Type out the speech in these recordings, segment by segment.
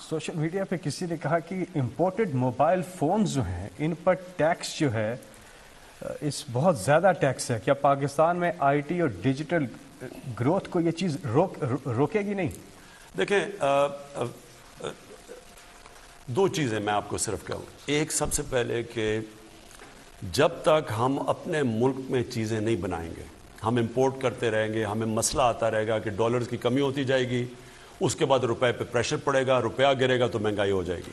Social media پہ کسی نے کہا کہ امپورٹڈ موبائل فونز جو ہیں ان پر ٹیکس جو ہے اس بہت زیادہ ٹیکس ہے. کیا پاکستان میں آئی ٹی اور ڈیجیٹل گروتھ کو یہ چیز روکے گی نہیں؟ دیکھیں دو چیزیں میں آپ کو صرف کہوں. ایک سب سے پہلے کہ جب تک ہم اپنے ملک میں چیزیں نہیں بنائیں گے ہم امپورٹ کرتے رہیں گے, ہمیں مسئلہ آتا رہے گا کہ ڈالرز کی کمی ہوتی جائے گی, اس کے بعد روپے پہ پریشر پڑے گا, روپیہ گرے گا تو مہنگائی ہو جائے گی.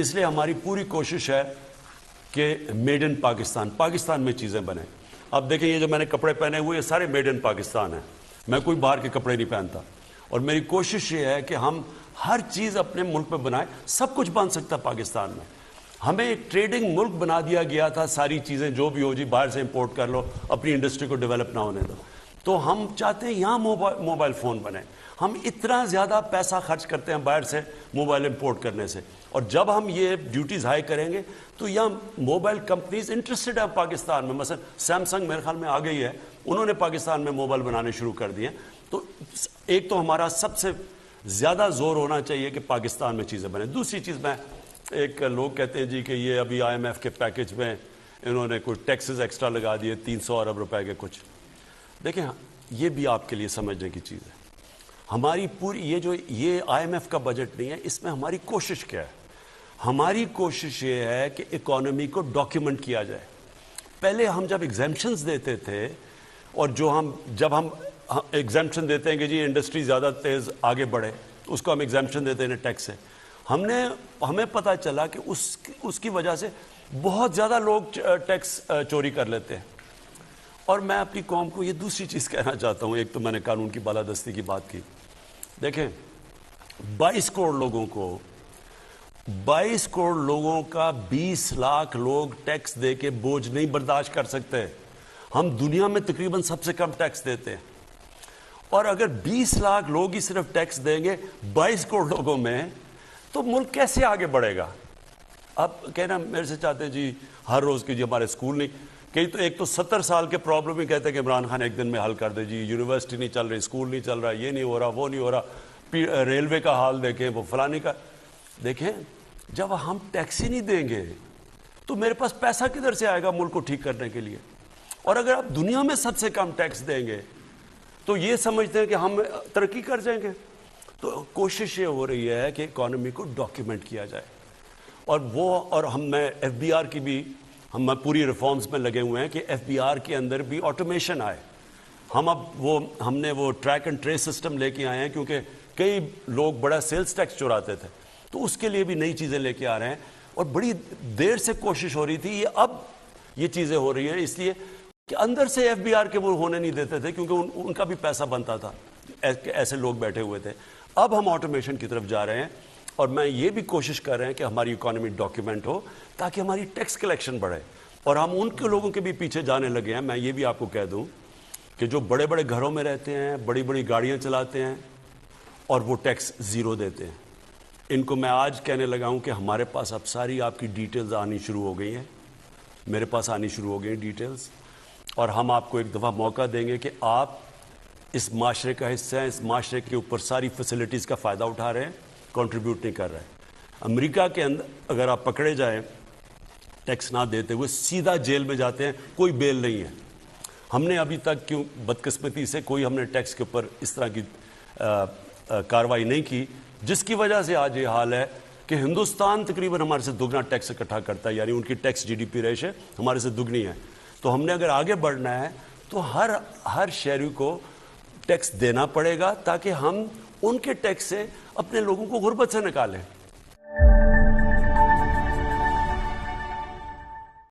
اس لیے ہماری پوری کوشش ہے کہ میڈ ان پاکستان میں چیزیں بنیں. اب دیکھیں یہ جو میں نے کپڑے پہنے ہوئے یہ سارے میڈ ان پاکستان ہیں, میں کوئی باہر کے کپڑے نہیں پہنتا. اور میری کوشش یہ ہے کہ ہم ہر چیز اپنے ملک میں بنائیں. سب کچھ بن سکتا ہے پاکستان میں. ہمیں ایک ٹریڈنگ ملک بنا دیا گیا تھا, ساری چیزیں جو بھی ہو جی باہر سے امپورٹ کر لو, اپنی انڈسٹری کو ڈیولپ نہ ہونے دو. تو ہم چاہتے ہیں یہاں موبائل فون بنے. ہم اتنا زیادہ پیسہ خرچ کرتے ہیں باہر سے موبائل امپورٹ کرنے سے, اور جب ہم یہ ڈیوٹیز ہائی کریں گے تو یہاں موبائل کمپنیز انٹرسٹڈ ہیں پاکستان میں. مثلا سیمسنگ میرے خیال میں آ گئی ہے, انہوں نے پاکستان میں موبائل بنانے شروع کر دیے. تو ایک تو ہمارا سب سے زیادہ زور ہونا چاہیے کہ پاکستان میں چیزیں بنیں. دوسری چیز میں ایک لوگ کہتے ہیں جی کہ یہ ابھی آئی ایم ایف کے پیکج میں انہوں نے کچھ ٹیکسز ایکسٹرا لگا دیے 300 ارب روپے کے کچھ. دیکھیں یہ بھی آپ کے لیے سمجھنے کی چیز ہے. ہماری پوری یہ آئی ایم ایف کا بجٹ نہیں ہے, اس میں ہماری کوشش کیا ہے. ہماری کوشش یہ ہے کہ اکانومی کو ڈاکیومنٹ کیا جائے. پہلے ہم جب ایگزیمپشنز دیتے تھے, اور جب ہم ایگزیمپشن دیتے ہیں کہ جی انڈسٹری زیادہ تیز آگے بڑھے, اس کو ہم ایگزیمپشن دیتے ہیں ٹیکس سے, ہمیں پتہ چلا کہ اس کی وجہ سے بہت زیادہ لوگ ٹیکس چوری کر لیتے ہیں. اور میں اپنی قوم کو یہ دوسری چیز کہنا چاہتا ہوں. ایک تو میں نے قانون کی بالادستی کی بات کی. دیکھیں 22 کروڑ لوگوں کا 20 لاکھ لوگ ٹیکس دے کے بوجھ نہیں برداشت کر سکتے. ہم دنیا میں تقریباً سب سے کم ٹیکس دیتے ہیں, اور اگر 20 لاکھ لوگ ہی صرف ٹیکس دیں گے 22 کروڑ لوگوں میں, تو ملک کیسے آگے بڑھے گا؟ اب کہنا میرے سے چاہتے ہیں جی ہر روز کی جی ہمارے اسکول نہیں, کئی تو ایک تو 70 سال کے پرابلم ہی کہتے ہیں کہ عمران خان ایک دن میں حل کر دے. جی یونیورسٹی نہیں چل رہی, اسکول نہیں چل رہا, یہ نہیں ہو رہا, وہ نہیں ہو رہا, ریلوے کا حال دیکھیں, وہ فلانی کا دیکھیں. جب ہم ٹیکس ہی نہیں دیں گے تو میرے پاس پیسہ کدھر سے آئے گا ملک کو ٹھیک کرنے کے لیے؟ اور اگر آپ دنیا میں سب سے کم ٹیکس دیں گے تو یہ سمجھتے ہیں کہ ہم ترقی کر جائیں گے. تو کوشش یہ ہو رہی ہے کہ اکانومی کو ڈاکیومنٹ کیا جائے. اور میں ایف بی آر کی بھی ہم پوری ریفارمز میں لگے ہوئے ہیں کہ ایف بی آر کے اندر بھی آٹومیشن آئے. ہم نے وہ ٹریک اینڈ ٹریس سسٹم لے کے آئے ہیں, کیونکہ کئی لوگ بڑا سیلز ٹیکس چراتے تھے, تو اس کے لیے بھی نئی چیزیں لے کے آ رہے ہیں. اور بڑی دیر سے کوشش ہو رہی تھی, اب یہ چیزیں ہو رہی ہیں اس لیے کہ اندر سے ایف بی آر کے وہ ہونے نہیں دیتے تھے, کیونکہ ان کا بھی پیسہ بنتا تھا, ایسے لوگ بیٹھے ہوئے تھے. اب ہم آٹومیشن کی طرف جا رہے ہیں, اور میں یہ بھی کوشش کر رہے ہیں کہ ہماری اکانومی ڈاکیومنٹ ہو تاکہ ہماری ٹیکس کلیکشن بڑھے. اور ہم ان کے لوگوں کے بھی پیچھے جانے لگے ہیں. میں یہ بھی آپ کو کہہ دوں کہ جو بڑے بڑے گھروں میں رہتے ہیں, بڑی بڑی گاڑیاں چلاتے ہیں, اور وہ ٹیکس زیرو دیتے ہیں, ان کو میں آج کہنے لگا ہوں کہ ہمارے پاس اب ساری آپ کی ڈیٹیلز آنی شروع ہو گئی ہیں, میرے پاس آنی شروع ہو گئی ہیں ڈیٹیلز, اور ہم آپ کو ایک دفعہ موقع دیں گے کہ آپ اس معاشرے کا حصہ ہیں, اس معاشرے کے اوپر ساری فیسلٹیز کا فائدہ اٹھا رہے ہیں, کنٹریبیوٹ نہیں کر رہے ہیں. امریکہ کے اندر اگر آپ پکڑے جائیں ٹیکس نہ دیتے ہوئے سیدھا جیل میں جاتے ہیں, کوئی بیل نہیں ہے. ہم نے ابھی تک کیوں بدقسمتی سے کوئی ہم نے ٹیکس کے اوپر اس طرح کی کارروائی نہیں کی, جس کی وجہ سے آج یہ حال ہے کہ ہندوستان تقریباً ہمارے سے دگنا ٹیکس اکٹھا کرتا ہے, یعنی ان کی tax G D P ratio ہمارے سے دگنی ہے. تو ہم نے اگر آگے بڑھنا ہے تو ہر شہری کو ٹیکس دینا پڑے گا, تاکہ ہم ان کے ٹیکس سے اپنے لوگوں کو غربت سے نکالیں.